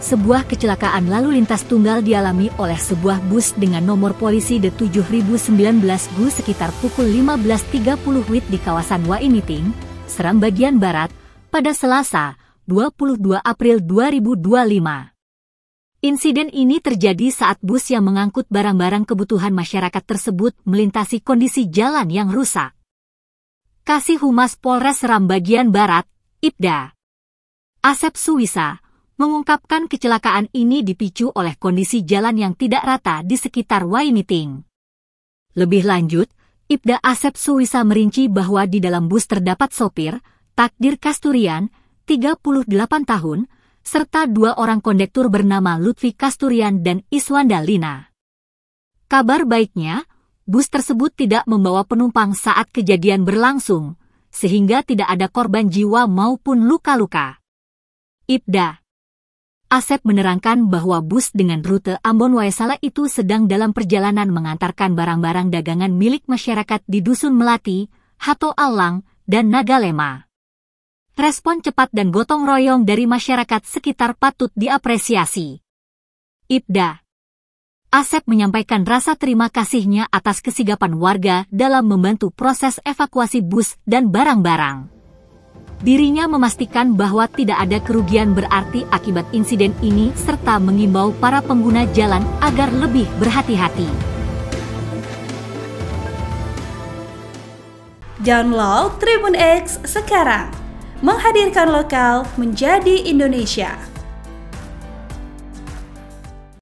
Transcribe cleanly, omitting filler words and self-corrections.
sebuah kecelakaan lalu lintas tunggal dialami oleh sebuah bus dengan nomor polisi D7019 GU sekitar pukul 15.30 WIB di kawasan Waimiting, Seram bagian Barat, pada Selasa, 22 April 2025. Insiden ini terjadi saat bus yang mengangkut barang-barang kebutuhan masyarakat tersebut melintasi kondisi jalan yang rusak. Kasih Humas Polres Seram bagian Barat, Ibda Asep Suwisa, mengungkapkan kecelakaan ini dipicu oleh kondisi jalan yang tidak rata di sekitar Waimiting. Lebih lanjut, Ibda Asep Suwisa merinci bahwa di dalam bus terdapat sopir, Takdir Kasturian, 38 tahun, serta 2 orang kondektur bernama Lutfi Kasturian dan Iswanda Lina. Kabar baiknya, bus tersebut tidak membawa penumpang saat kejadian berlangsung, sehingga tidak ada korban jiwa maupun luka-luka. Ibda Asep menerangkan bahwa bus dengan rute Ambon Waesala itu sedang dalam perjalanan mengantarkan barang-barang dagangan milik masyarakat di Dusun Melati, Hato Alang, dan Nagalema. Respon cepat dan gotong royong dari masyarakat sekitar patut diapresiasi. Ibda Asep menyampaikan rasa terima kasihnya atas kesigapan warga dalam membantu proses evakuasi bus dan barang-barang. Dirinya memastikan bahwa tidak ada kerugian berarti akibat insiden ini serta mengimbau para pengguna jalan agar lebih berhati-hati. Download Tribun X sekarang, menghadirkan lokal menjadi Indonesia.